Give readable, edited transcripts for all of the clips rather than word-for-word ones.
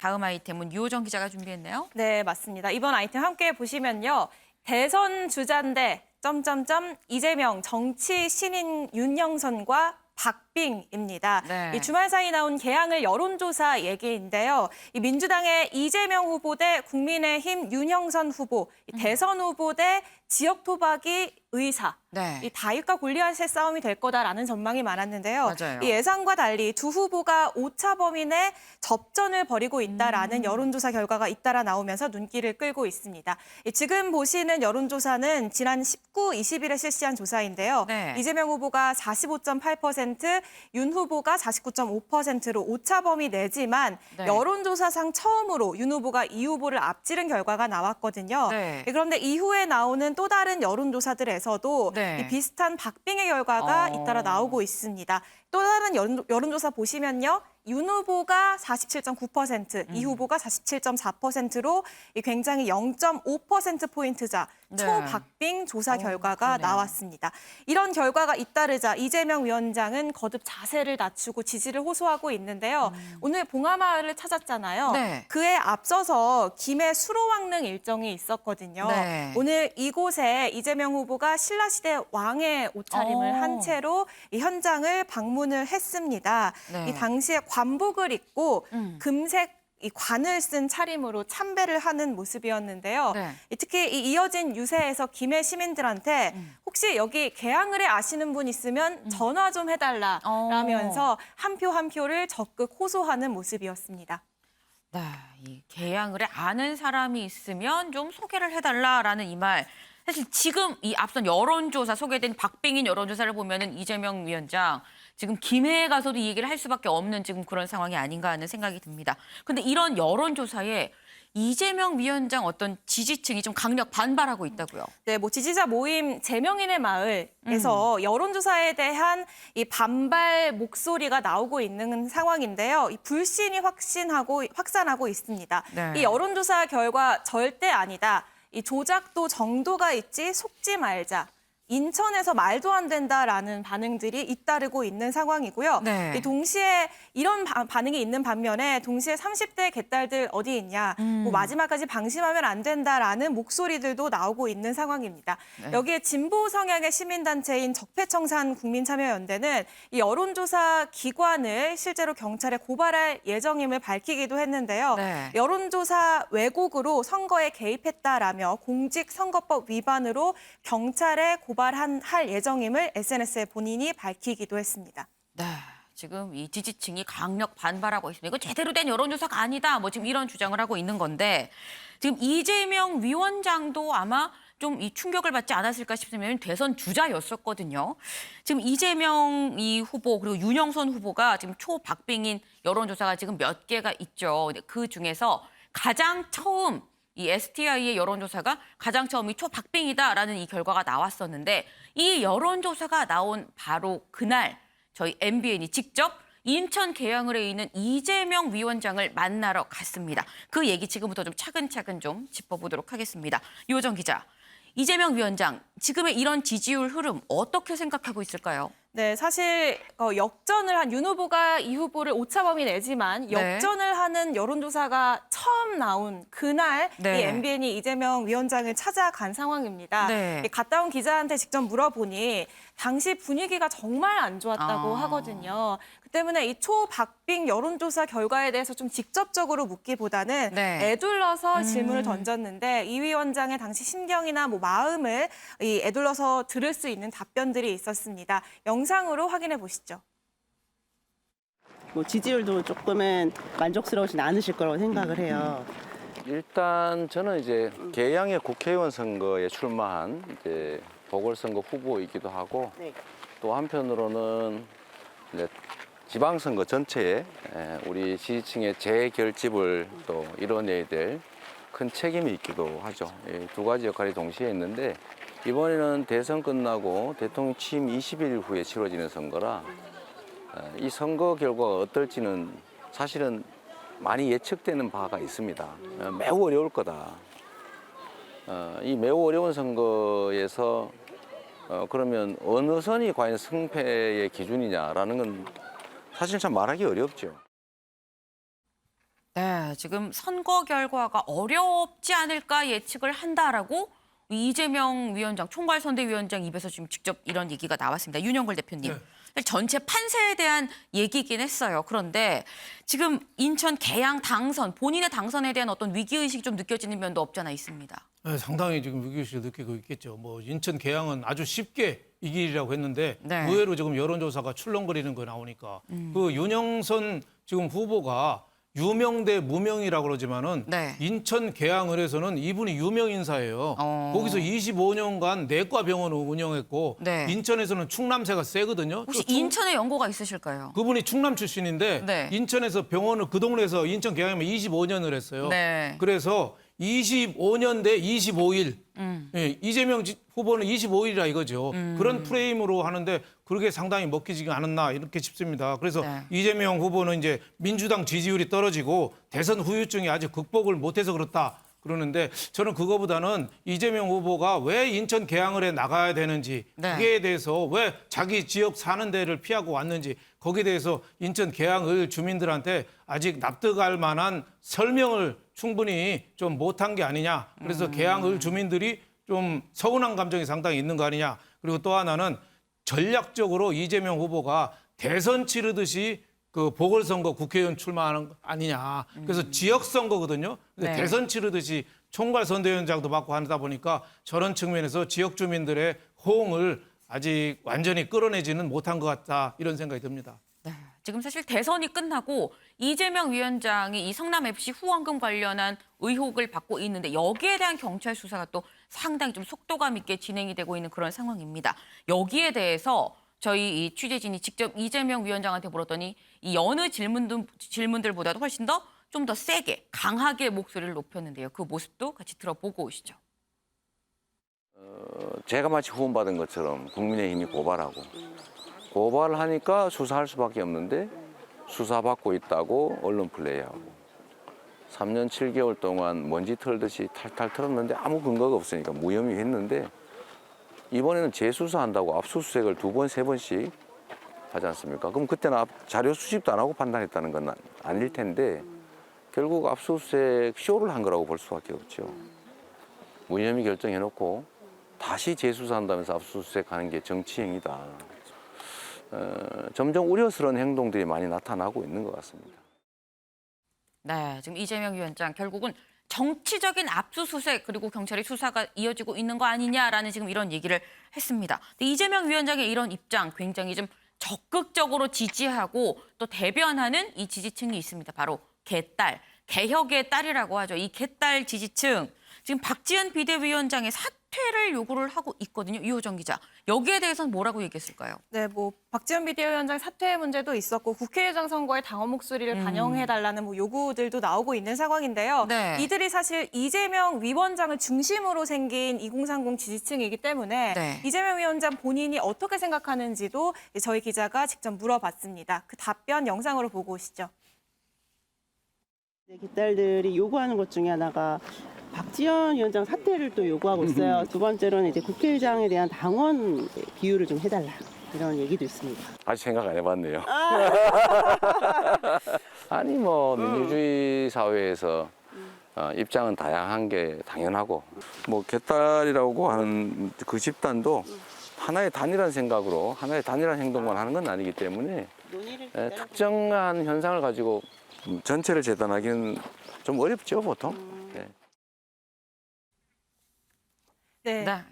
다음 아이템은 유호정 기자가 준비했네요. 네, 맞습니다. 이번 아이템 함께 보시면요. 대선 주자인데 이재명 정치 신인 윤영선과 박빙입니다. 네. 이 주말 사이 나온 개항을 여론조사 얘기인데요. 이 민주당의 이재명 후보 대 국민의힘 윤영선 후보, 이 대선 후보 대 지역 토박이 의사. 네. 이 다윗과 골리앗의 싸움이 될 거다라는 전망이 많았는데요. 맞아요. 이 예상과 달리 두 후보가 오차 범위 내 접전을 벌이고 있다라는 여론조사 결과가 잇따라 나오면서 눈길을 끌고 있습니다. 지금 보시는 여론조사는 지난 19, 20일에 실시한 조사인데요. 네. 이재명 후보가 45.8%, 윤 후보가 49.5%로 오차 범위 내지만 네. 여론조사상 처음으로 윤 후보가 이 후보를 앞지른 결과가 나왔거든요. 네. 그런데 이후에 나오는 또 다른 여론조사들에서도 네. 이 비슷한 박빙의 결과가 잇따라 나오고 있습니다. 또 다른 여론조사 보시면요. 윤 후보가 47.9%, 이 후보가 47.4%로 굉장히 0.5%포인트자 네. 초박빙 조사 결과가 그러네요. 나왔습니다. 이런 결과가 잇따르자 이재명 위원장은 거듭 자세를 낮추고 지지를 호소하고 있는데요. 오늘 봉하마을을 찾았잖아요. 네. 그에 앞서서 김해 수로왕릉 일정이 있었거든요. 네. 오늘 이곳에 이재명 후보가 신라시대 왕의 옷차림을 한 채로 이 현장을 방문을 했습니다. 네. 이 당시에 관복을 입고 금색 이 관을 쓴 차림으로 참배를 하는 모습이었는데요. 네. 특히 이 이어진 유세에서 김해 시민들한테 혹시 여기 개항을에 아시는 분 있으면 전화 좀 해달라라면서 한 표 한 표를 적극 호소하는 모습이었습니다. 네, 이 개항을에 아는 사람이 있으면 좀 소개를 해달라라는 이 말. 사실 지금 이 앞선 여론조사 소개된 박빙인 여론조사를 보면은 이재명 위원장 지금 김해에 가서도 이 얘기를 할 수밖에 없는 지금 그런 상황이 아닌가 하는 생각이 듭니다. 근데 이런 여론조사에 이재명 위원장 어떤 지지층이 좀 강력 반발하고 있다고요. 네, 뭐 지지자 모임 제명인의 마을에서 여론조사에 대한 이 반발 목소리가 나오고 있는 상황인데요. 이 불신이 확산하고 있습니다. 네. 이 여론조사 결과 절대 아니다. 이 조작도 정도가 있지 속지 말자. 인천에서 말도 안 된다라는 반응들이 잇따르고 있는 상황이고요. 네. 이 동시에 이런 반응이 있는 반면에 동시에 30대 개딸들 어디 있냐, 뭐 마지막까지 방심하면 안 된다라는 목소리들도 나오고 있는 상황입니다. 네. 여기에 진보 성향의 시민단체인 적폐청산 국민참여연대는 이 여론조사 기관을 실제로 경찰에 고발할 예정임을 밝히기도 했는데요. 네. 여론조사 왜곡으로 선거에 개입했다라며 공직선거법 위반으로 경찰에 고발할 예정임을 SNS에 본인이 밝히기도 했습니다. 네, 지금 이 지지층이 강력 반발하고 있습니다. 이거 제대로 된 여론조사가 아니다. 뭐 지금 이런 주장을 하고 있는 건데 지금 이재명 위원장도 아마 좀 이 충격을 받지 않았을까 싶으면 대선 주자였었거든요. 지금 이재명 이 후보 그리고 윤영선 후보가 지금 초박빙인 여론조사가 지금 몇 개가 있죠. 그 중에서 가장 처음 이 STI의 여론조사가 가장 처음이 초박빙이다라는 이 결과가 나왔었는데 이 여론조사가 나온 바로 그날 저희 MBN이 직접 인천 계양을에 있는 이재명 위원장을 만나러 갔습니다. 그 얘기 지금부터 좀 차근차근 좀 짚어보도록 하겠습니다. 유호정 기자, 이재명 위원장, 지금의 이런 지지율 흐름 어떻게 생각하고 있을까요? 네, 사실 역전을 한 윤 후보가 이 후보를 오차범위 내지만 네. 역전을 하는 여론조사가 처음 나온 그날 네. 이 MBN이 이재명 위원장을 찾아간 상황입니다. 네. 이 갔다 온 기자한테 직접 물어보니 당시 분위기가 정말 안 좋았다고 하거든요. 그 때문에 이 초박빙 여론조사 결과에 대해서 좀 직접적으로 묻기보다는 네. 애둘러서 질문을 던졌는데 이 위원장의 당시 심경이나 뭐 마음을 이 애둘러서 들을 수 있는 답변들이 있었습니다. 영상으로 확인해 보시죠. 뭐 지지율도 조금은 만족스러우진 않으실 거라고 생각을 해요. 일단 저는 이제 계양의 국회의원 선거에 출마한 이제 보궐선거 후보이기도 하고 네. 또 한편으로는 이제 지방선거 전체에 우리 지지층의 재결집을 또 이뤄내야 될 큰 책임이 있기도 하죠. 이 두 가지 역할이 동시에 있는데 이번에는 대선 끝나고 대통령 취임 20일 후에 치러지는 선거라 이 선거 결과가 어떨지는 사실은 많이 예측되는 바가 있습니다. 매우 어려울 거다. 이 매우 어려운 선거에서 그러면 어느 선이 과연 승패의 기준이냐라는 건 사실 참 말하기 어렵죠. 네, 지금 선거 결과가 어렵지 않을까 예측을 한다라고 이재명 위원장, 총괄선대위원장 입에서 지금 직접 이런 얘기가 나왔습니다. 윤영걸 대표님. 전체 판세에 대한 얘기이긴 했어요. 그런데 지금 인천 계양 당선, 본인의 당선에 대한 어떤 위기의식이 좀 느껴지는 면도 없잖아 있습니다. 네, 상당히 지금 위기의식을 느끼고 있겠죠. 뭐 인천 계양은 아주 쉽게 이기리라고 했는데 네. 의외로 지금 여론조사가 출렁거리는 거 나오니까 그 윤영선 지금 후보가 유명 대 무명이라고 그러지만은 네. 인천 계양을에서는 이분이 유명 인사예요. 거기서 25년간 내과 병원을 운영했고 네. 인천에서는 충남세가 세거든요. 혹시 또 충- 인천에 연고가 있으실까요? 그분이 충남 출신인데 네. 인천에서 병원을 그 동네에서 인천 계양이면 25년을 했어요. 네. 그래서 25년 대 25일. 예, 이재명 후보는 25일이라 이거죠. 그런 프레임으로 하는데 그렇게 상당히 먹히지가 않았나 이렇게 싶습니다. 그래서 네. 이재명 후보는 이제 민주당 지지율이 떨어지고 대선 후유증이 아직 극복을 못해서 그렇다. 그러는데 저는 그거보다는 이재명 후보가 왜 인천 계양을에 나가야 되는지 네. 그게 대해서 왜 자기 지역 사는 데를 피하고 왔는지 거기에 대해서 인천 계양을 주민들한테 아직 납득할 만한 설명을 충분히 좀 못한 게 아니냐. 그래서 계양을 주민들이 좀 서운한 감정이 상당히 있는 거 아니냐. 그리고 또 하나는 전략적으로 이재명 후보가 대선 치르듯이 그 보궐선거 국회의원 출마하는 거 아니냐. 그래서 지역선거거든요. 근데 네. 대선 치르듯이 총괄선대위원장도 맡고 하다 보니까 저런 측면에서 지역 주민들의 호응을 아직 완전히 끌어내지는 못한 것 같다. 이런 생각이 듭니다. 네, 지금 사실 대선이 끝나고 이재명 위원장이 이 성남FC 후원금 관련한 의혹을 받고 있는데 여기에 대한 경찰 수사가 또 상당히 좀 속도감 있게 진행이 되고 있는 그런 상황입니다. 여기에 대해서 저희 이 취재진이 직접 이재명 위원장한테 물었더니 이 여느 질문들보다도 훨씬 더 좀 더 세게 강하게 목소리를 높였는데요. 그 모습도 같이 들어보고 오시죠. 제가 마치 후원받은 것처럼 국민의힘이 고발하고 고발을 하니까 수사할 수밖에 없는데 수사받고 있다고 언론 플레이하고 3년 7개월 동안 먼지 털듯이 탈탈 털었는데 아무 근거가 없으니까 무혐의했는데 이번에는 재수사한다고 압수수색을 2번, 3번씩 하지 않습니까? 그럼 그때는 자료 수집도 안 하고 판단했다는 건 아닐 텐데 결국 압수수색 쇼를 한 거라고 볼 수밖에 없죠. 무혐의 결정해놓고 다시 재수사한다면서 압수수색하는 게 정치행위다. 점점 우려스러운 행동들이 많이 나타나고 있는 것 같습니다. 네, 지금 이재명 위원장 결국은 정치적인 압수수색 그리고 경찰의 수사가 이어지고 있는 거 아니냐라는 지금 이런 얘기를 했습니다. 근데 이재명 위원장의 이런 입장 굉장히 좀 적극적으로 지지하고 또 대변하는 이 지지층이 있습니다. 바로 개딸, 개혁의 딸이라고 하죠. 이 개딸 지지층. 지금 박지원 비대위원장의 사퇴를 요구를 하고 있거든요. 이호정 기자. 여기에 대해서는 뭐라고 얘기했을까요? 네, 뭐 박지원 비대위원장 사퇴 문제도 있었고 국회의장 선거에 당원 목소리를 반영해달라는 뭐 요구들도 나오고 있는 상황인데요. 네. 이들이 사실 이재명 위원장을 중심으로 생긴 2030 지지층이기 때문에 네. 이재명 위원장 본인이 어떻게 생각하는지도 저희 기자가 직접 물어봤습니다. 그 답변 영상으로 보고 오시죠. 깃딸들이 요구하는 것 중에 하나가 박지원 위원장 사퇴를 또 요구하고 있어요. 두 번째로는 이제 국회의장에 대한 당원 비율을 좀 해달라 이런 얘기도 있습니다. 아직 생각 안 해봤네요. 아니 뭐 민주주의 사회에서 입장은 다양한 게 당연하고 뭐 개딸이라고 하는 그 집단도 하나의 단일한 생각으로 하나의 단일한 행동만 하는 건 아니기 때문에 특정한 현상을 가지고 전체를 재단하기는 좀 어렵죠 보통. 네. 네. 네.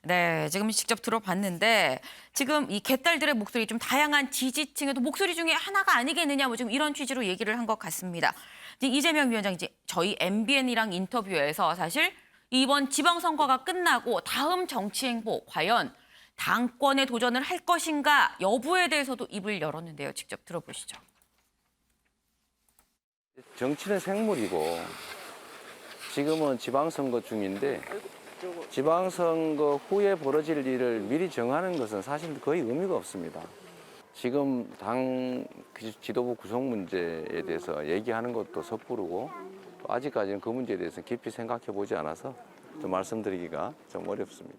네, 지금 직접 들어봤는데 지금 이 개딸들의 목소리 좀 다양한 지지층에도 목소리 중에 하나가 아니겠느냐 뭐 지금 이런 취지로 얘기를 한 것 같습니다. 이제 이재명 위원장 이제 저희 MBN이랑 인터뷰에서 사실 이번 지방선거가 끝나고 다음 정치 행보 과연 당권에 도전을 할 것인가 여부에 대해서도 입을 열었는데요. 직접 들어보시죠. 정치는 생물이고 지금은 지방선거 중인데 지방선거 후에 벌어질 일을 미리 정하는 것은 사실 거의 의미가 없습니다. 지금 당 지도부 구성 문제에 대해서 얘기하는 것도 섣부르고 또 아직까지는 그 문제에 대해서 깊이 생각해 보지 않아서 좀 말씀드리기가 좀 어렵습니다.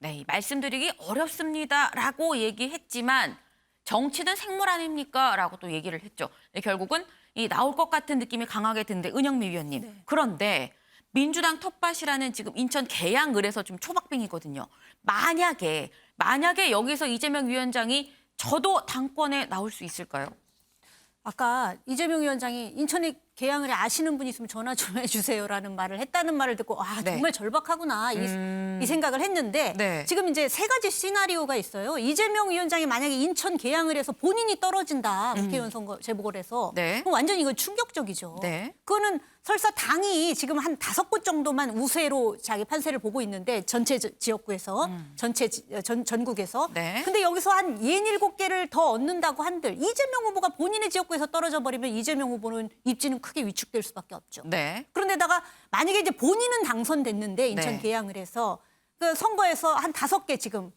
네, 말씀드리기 어렵습니다라고 얘기했지만 정치는 생물 아닙니까? 라고 또 얘기를 했죠. 네, 결국은 이 나올 것 같은 느낌이 강하게 드는데 은영미 위원님. 네. 그런데 민주당 텃밭이라는 지금 인천 계양을에서 좀 초박빙이거든요. 만약에 여기서 이재명 위원장이 저도 당권에 나올 수 있을까요? 아까 이재명 위원장이 인천에 계양을에 아시는 분이 있으면 전화 좀 해주세요라는 말을 했다는 말을 듣고 네. 정말 절박하구나 이 생각을 했는데 네. 지금 이제 세 가지 시나리오가 있어요. 이재명 위원장이 만약에 인천 계양을 해서 본인이 떨어진다 국회의원 선거 재보궐 해서 네. 그럼 완전 이거 충격적이죠. 네. 그거는 설사 당이 지금 한 5곳 정도만 우세로 자기 판세를 보고 있는데 전체 지역구에서 전국에서 네. 근데 여기서 한 67개를 더 얻는다고 한들 이재명 후보가 본인의 지역구에서 떨어져 버리면 이재명 후보는 입지는 크게 위축될 수밖에 없죠. 네. 그런데다가 만약에 이제 본인은 당선됐는데 인천 네. 계양을 해서 그 선거에서 한 5개 지금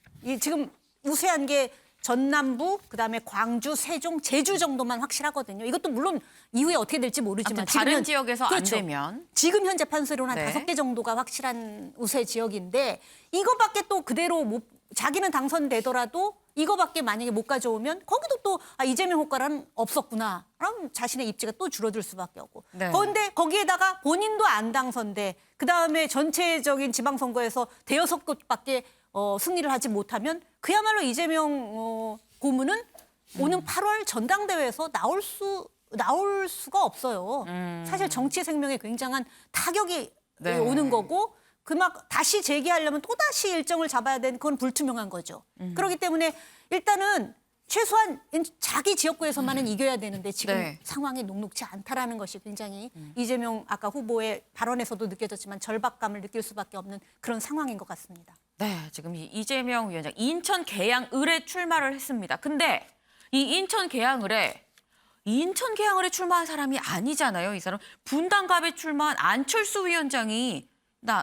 우세한 게 전남부, 그다음에 광주, 세종, 제주 정도만 확실하거든요. 이것도 물론 이후에 어떻게 될지 모르지만 아무튼 다른 지금은 지역에서 그렇죠. 안 되면 지금 현재 판세로는 한 네. 5개 정도가 확실한 우세 지역인데 이거밖에 또 그대로 자기는 당선되더라도 이거밖에 만약에 못 가져오면 거기도 또 이재명 효과는 없었구나. 그럼 자신의 입지가 또 줄어들 수밖에 없고. 네. 그런데 거기에다가 본인도 안 당선돼. 그다음에 전체적인 지방선거에서 대여섯 곳밖에 승리를 하지 못하면 그야말로 이재명 고문은 오는 8월 전당대회에서 나올 수가 없어요. 사실 정치 생명에 굉장한 타격이 네. 오는 거고 그 막 다시 재개하려면 또다시 일정을 잡아야 되는 그건 불투명한 거죠. 그렇기 때문에 일단은 최소한 자기 지역구에서만은 이겨야 되는데 지금 네. 상황이 녹록지 않다라는 것이 굉장히 이재명 아까 후보의 발언에서도 느껴졌지만 절박감을 느낄 수밖에 없는 그런 상황인 것 같습니다. 네, 지금 이재명 위원장 인천 계양을에 출마를 했습니다. 근데 이 인천 계양을에 출마한 사람이 아니잖아요. 이 사람 분당갑에 출마한 안철수 위원장이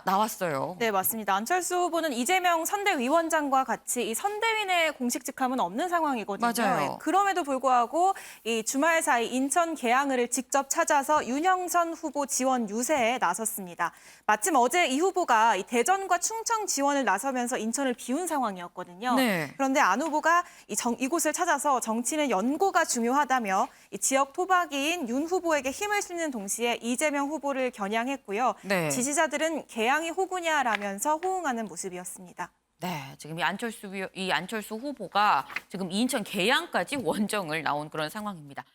나왔어요. 네, 맞습니다. 안철수 후보는 이재명 선대위원장과 같이 이 선대위내 공식 직함은 없는 상황이거든요. 맞아요. 그럼에도 불구하고 이 주말 사이 인천 계양을을 직접 찾아서 윤영선 후보 지원 유세에 나섰습니다. 마침 어제 이 후보가 이 대전과 충청 지원을 나서면서 인천을 비운 상황이었거든요. 네. 그런데 안 후보가 이곳을 찾아서 정치는 연고가 중요하다며 이 지역 토박이인 윤 후보에게 힘을 실는 동시에 이재명 후보를 겨냥했고요. 네. 지지자들은 계양이 호구냐라면서 호응하는 모습이었습니다. 네, 지금 이 안철수 후보가 지금 인천 계양까지 원정을 나온 그런 상황입니다.